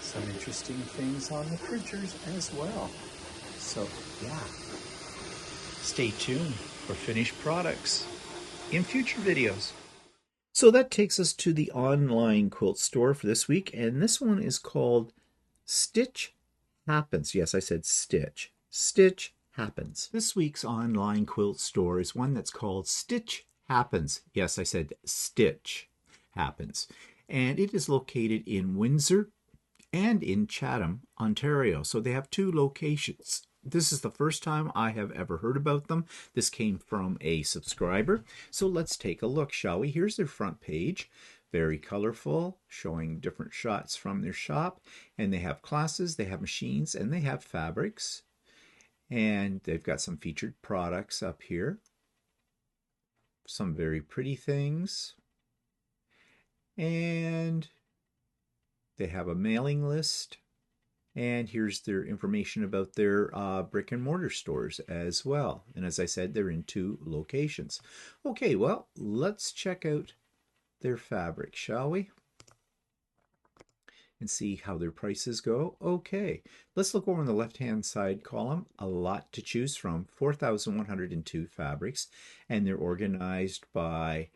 some interesting things on the printers as well. So, yeah, stay tuned for finished products in future videos. So that takes us to the online quilt store for this week, and this one is called Stitch Happens. Yes, I said Stitch. Stitch Happens. This week's online quilt store is one that's called Stitch Happens. Yes, I said Stitch Happens. And it is located in Windsor and in Chatham, Ontario. So they have two locations. This is the first time I have ever heard about them. This came from a subscriber. So let's take a look, shall we? Here's their front page. Very colorful, showing different shots from their shop. And they have classes, they have machines, and they have fabrics. And they've got some featured products up here. Some very pretty things. And they have a mailing list. And here's their information about their brick and mortar stores as well. And as I said, they're in two locations. Okay, well, let's check out their fabric, shall we? And see how their prices go. Okay, let's look over on the left-hand side column. A lot to choose from. 4,102 fabrics. And they're organized by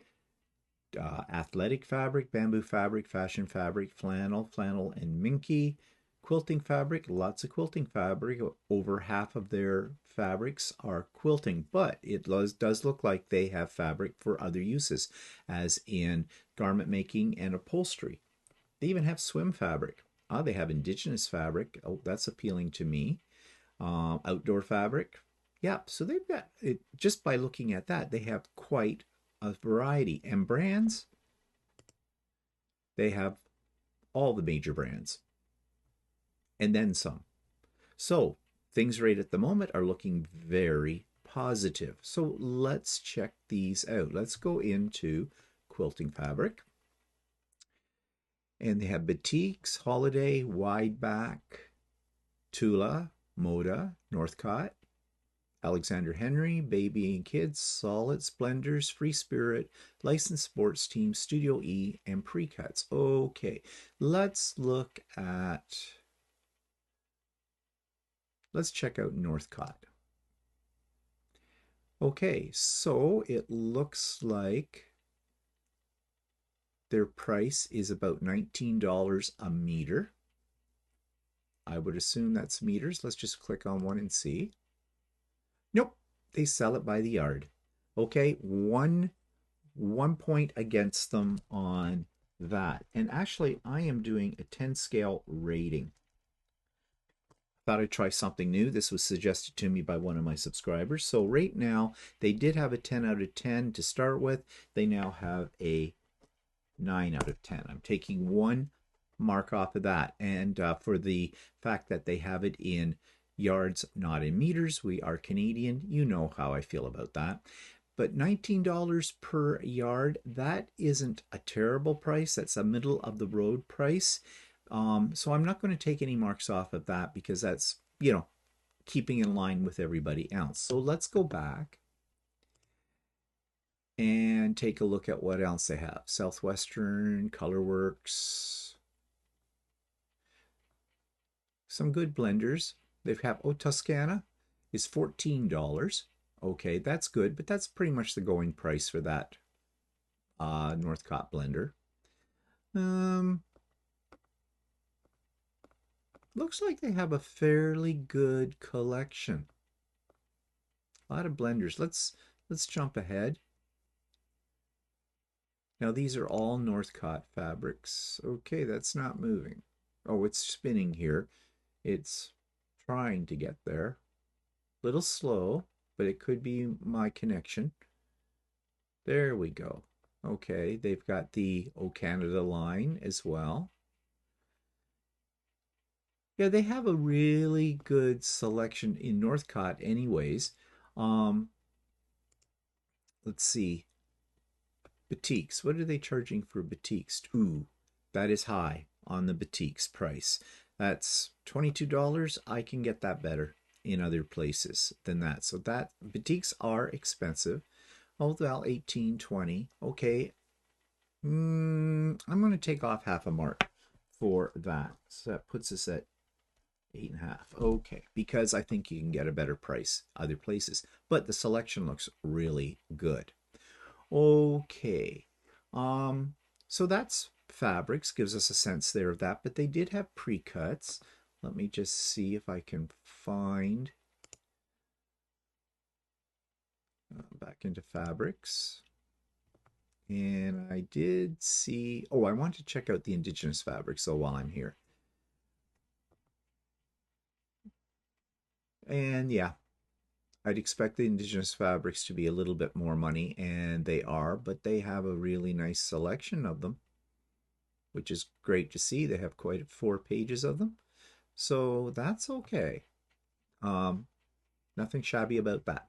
athletic fabric, bamboo fabric, fashion fabric, flannel, and minky. Quilting fabric, lots of quilting fabric. Over half of their fabrics are quilting, but it does look like they have fabric for other uses, as in garment making and upholstery. They even have swim fabric. They have indigenous fabric. Oh, that's appealing to me. Outdoor fabric. Yeah, so they've got it. Just by looking at that, they have quite a variety. And brands, they have all the major brands. And then some. So things right at the moment are looking very positive. So let's check these out. Let's go into quilting fabric. And they have batiks, holiday, wide back, Tula, Moda, Northcott, Alexander Henry, Baby and Kids, Solid, Splendors, Free Spirit, Licensed Sports Team, Studio E, and Precuts. Okay, let's check out Northcott. Okay, so it looks like their price is about $19 a meter. I would assume that's meters. Let's just click on one and see. Nope, they sell it by the yard. Okay, one point against them on that. And actually, I am doing a 10 scale rating. Thought I'd try something new. This was suggested to me by one of my subscribers. So right now, they did have a 10 out of 10 to start with. They now have a 9 out of 10. I'm taking one mark off of that. And for the fact that they have it in yards, not in meters, we are Canadian. You know how I feel about that. But $19 per yard, that isn't a terrible price. That's a middle of the road price. So I'm not going to take any marks off of that because that's, keeping in line with everybody else. So let's go back and take a look at what else they have. Southwestern, Colorworks, some good blenders. They have, Toscana is $14. Okay, that's good, but that's pretty much the going price for that Northcott blender. Looks like they have a fairly good collection. A lot of blenders. Let's jump ahead. Now these are all Northcott fabrics. Okay, that's not moving. Oh, it's spinning here. It's trying to get there. Little slow, but it could be my connection. There we go. Okay, they've got the O Canada line as well. Yeah, they have a really good selection in Northcott anyways. Let's see. Batiks. What are they charging for batiks? Ooh, that is high on the batiks price. That's $22. I can get that better in other places than that. So that batiks are expensive. Oh, well, 18, 20. Okay. I'm going to take off half a mark for that. So that puts us at 8.5. Okay, because I think you can get a better price other places, but the selection looks really good. Okay, um, so that's fabrics, gives us a sense there of that, but they did have pre-cuts. Let me just see if I can find back into fabrics. And I did see, oh, I want to check out the indigenous fabrics, so while I'm here. And yeah, I'd expect the indigenous fabrics to be a little bit more money, and they are, but they have a really nice selection of them, which is great to see. They have quite 4 pages of them, so that's okay. Um, Nothing shabby about that.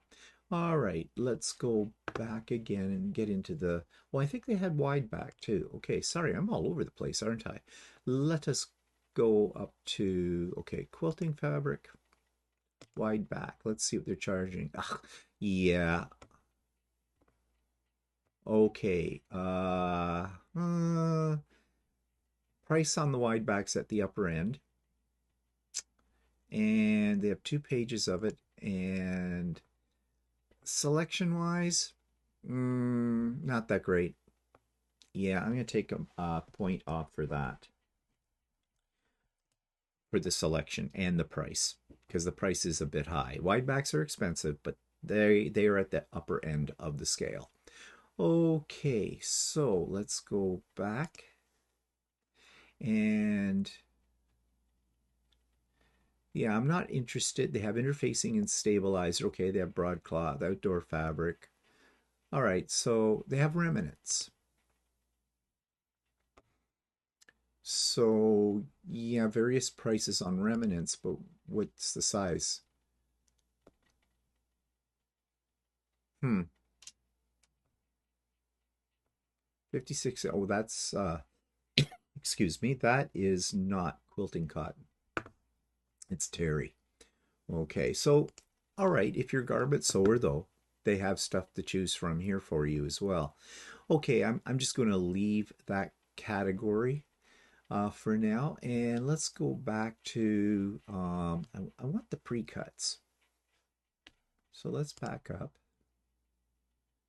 All right, let's go back again and get into the. Well, I think they had wide back too. Okay, sorry, I'm all over the place, aren't I? Let us go up to, okay, quilting fabric, wide back. Let's see what they're charging. Ugh, yeah, okay. Price on the wide backs at the upper end, and they have 2 pages of it. And selection wise, not that great. Yeah, I'm going to take a point off for that, for the selection and the price, because the price is a bit high. Wide backs are expensive, but they are at the upper end of the scale. Okay, so let's go back and yeah, I'm not interested. They have interfacing and stabilizer. Okay, they have broadcloth, outdoor fabric. All right, so they have remnants. So yeah, various prices on remnants, but what's the size? Hmm, 56. Oh, that's excuse me, that is not quilting cotton. It's terry. Okay, so all right, if you're a garment sewer though, they have stuff to choose from here for you as well. Okay, I'm just going to leave that category for now, and let's go back to I want the pre-cuts. So let's back up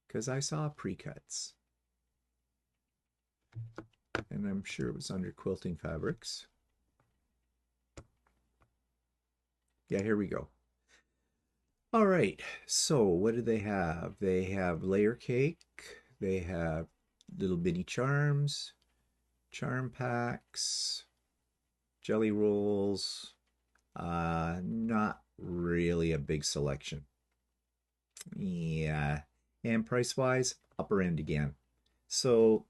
because I saw pre-cuts, and I'm sure it was under quilting fabrics. Yeah, here we go. All right, so what do they have? They have layer cake, they have little bitty charms, charm packs, jelly rolls. Not really a big selection. Yeah, and price wise, upper end again. So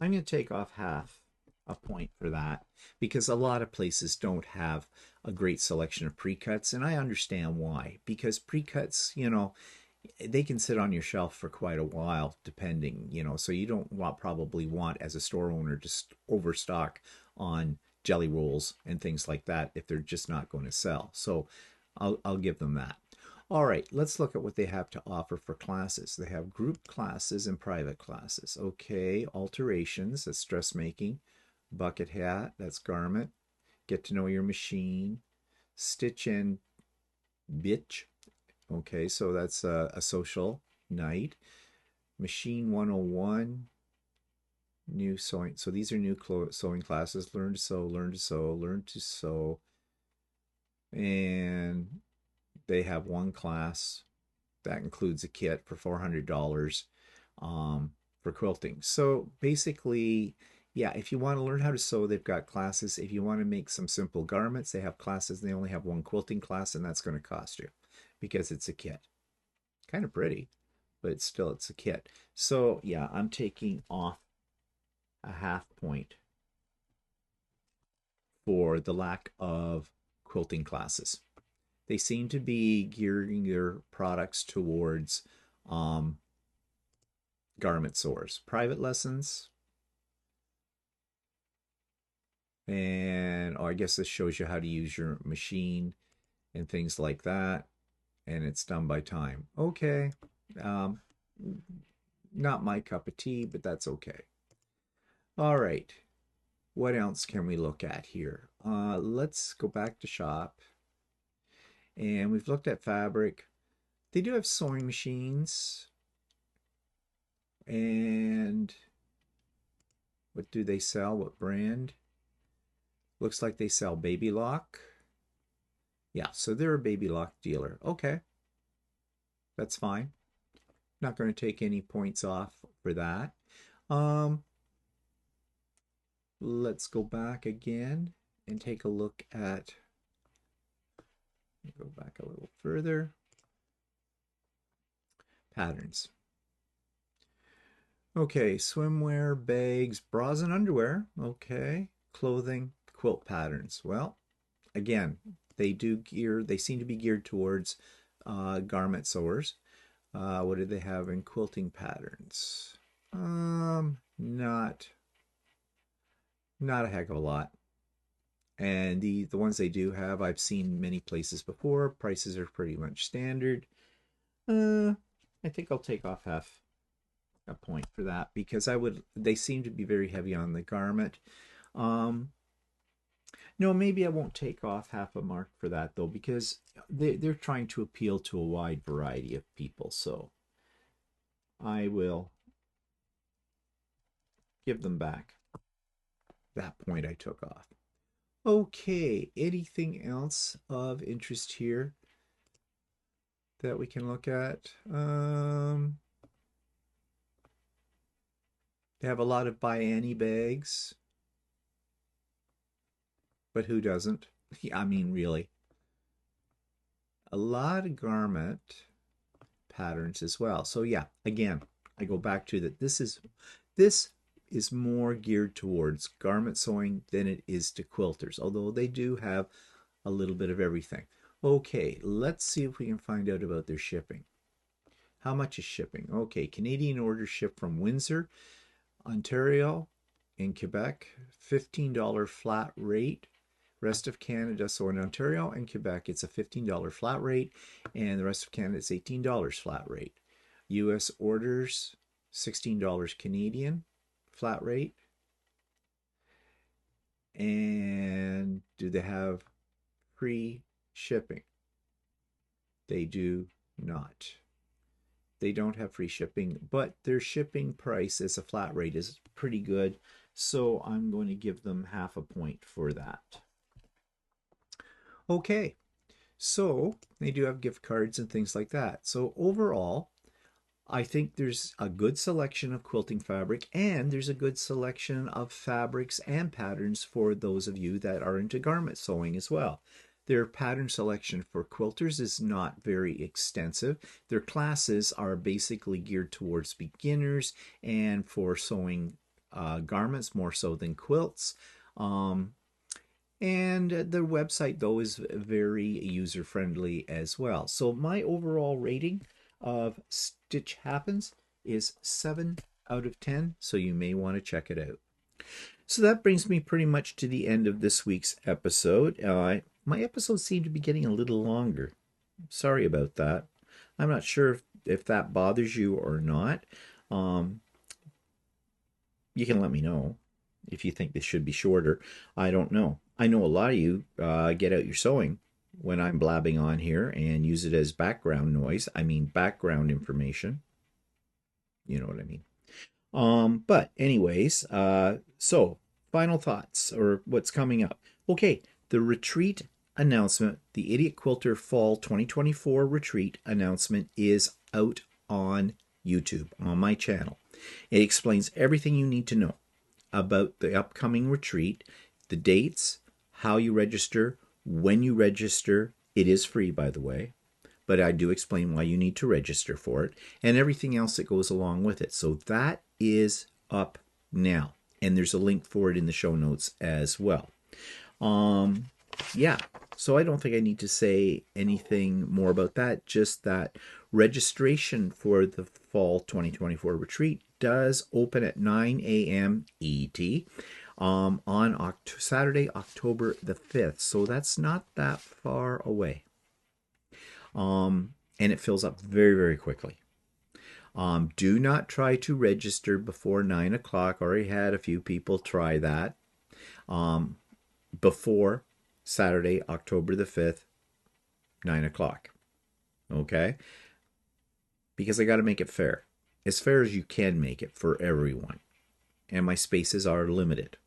I'm going to take off half a point for that because a lot of places don't have a great selection of pre-cuts, and I understand why. Because pre-cuts, they can sit on your shelf for quite a while, depending, so you don't probably want as a store owner to overstock on jelly rolls and things like that if they're just not going to sell. So I'll give them that. All right, let's look at what they have to offer for classes. They have group classes and private classes. Okay, alterations, that's dressmaking. Bucket hat, that's garment. Get to know your machine. Stitch and bitch. Okay, so that's a social night. Machine 101, new sewing. So these are new sewing classes. Learn to sew, learn to sew, learn to sew. And they have one class that includes a kit for $400 for quilting. So basically, yeah, if you want to learn how to sew, they've got classes. If you want to make some simple garments, they have classes. They only have one quilting class, and that's going to cost you because it's a kit. Kind of pretty, but still, it's a kit. So yeah, I'm taking off a half point for the lack of quilting classes. They seem to be gearing their products towards um, garment sewers, private lessons, and I guess this shows you how to use your machine and things like that. And it's done by time. Okay, um, not my cup of tea, but that's okay. All right, what else can we look at here? Let's go back to shop. And we've looked at fabric. They do have sewing machines. And what do they sell? What brand? Looks like they sell Baby Lock. Yeah, so they're a Baby Lock dealer. Okay, that's fine. Not going to take any points off for that. Let's go back again and take a look at, go back a little further. Patterns. Okay, swimwear, bags, bras and underwear. Okay, clothing, quilt patterns. Well, again, they seem to be geared towards garment sewers. What do they have in quilting patterns? Not a heck of a lot. And the ones they do have, I've seen many places before. Prices are pretty much standard. I think I'll take off half a point for that because they seem to be very heavy on the garment. No, maybe I won't take off half a mark for that though, because they're trying to appeal to a wide variety of people. So I will give them back that point I took off. Okay, anything else of interest here that we can look at? They have a lot of buy any bags. But who doesn't? I mean, really. A lot of garment patterns as well. So yeah, again, I go back to that this is more geared towards garment sewing than it is to quilters, although they do have a little bit of everything. Okay, let's see if we can find out about their shipping. How much is shipping? Okay, Canadian orders ship from Windsor, Ontario, in Quebec, $15 flat rate. Rest of Canada, so in Ontario and Quebec, it's a $15 flat rate, and the rest of Canada, it's $18 flat rate. US orders, $16 Canadian flat rate. And do they have free shipping? They do not. They don't have free shipping, but their shipping price as a flat rate is pretty good, so I'm going to give them half a point for that. Okay, so they do have gift cards and things like that. So overall, I think there's a good selection of quilting fabric, and there's a good selection of fabrics and patterns for those of you that are into garment sewing as well. Their pattern selection for quilters is not very extensive. Their classes are basically geared towards beginners and for sewing garments more so than quilts. And the website, though, is very user-friendly as well. So my overall rating of Stitch Happens is 7 out of 10, so you may want to check it out. So that brings me pretty much to the end of this week's episode. My episodes seem to be getting a little longer. Sorry about that. I'm not sure if that bothers you or not. You can let me know if you think this should be shorter. I don't know. I know a lot of you get out your sewing when I'm blabbing on here and use it as background noise. I mean background information. You know what I mean. But anyways, so final thoughts or what's coming up. Okay, the retreat announcement, the Idiot Quilter Fall 2024 retreat announcement is out on YouTube, on my channel. It explains everything you need to know about the upcoming retreat, the dates, how you register, when you register. It is free, by the way, but I do explain why you need to register for it and everything else that goes along with it. So that is up now, and there's a link for it in the show notes as well. Yeah, so I don't think I need to say anything more about that, just that registration for the Fall 2024 retreat does open at 9 a.m. ET on Saturday, October the 5th. So that's not that far away. And it fills up very, very quickly. Do not try to register before 9 o'clock. Already had a few people try that. before Saturday, October the 5th, 9 o'clock. Okay? Because I got to make it fair. As fair as you can make it for everyone. And my spaces are limited.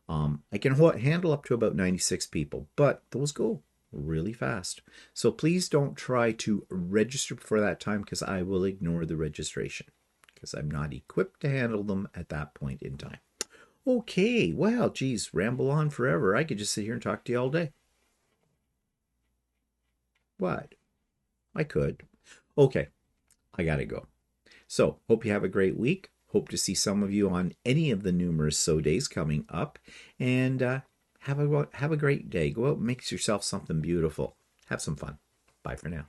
I can handle up to about 96 people, but those go really fast. So please don't try to register for that time because I will ignore the registration because I'm not equipped to handle them at that point in time. Okay, well, geez, ramble on forever. I could just sit here and talk to you all day. What? I could. Okay, I gotta go. So, hope you have a great week. Hope to see some of you on any of the numerous sew days coming up. And have a great day. Go out and make yourself something beautiful. Have some fun. Bye for now.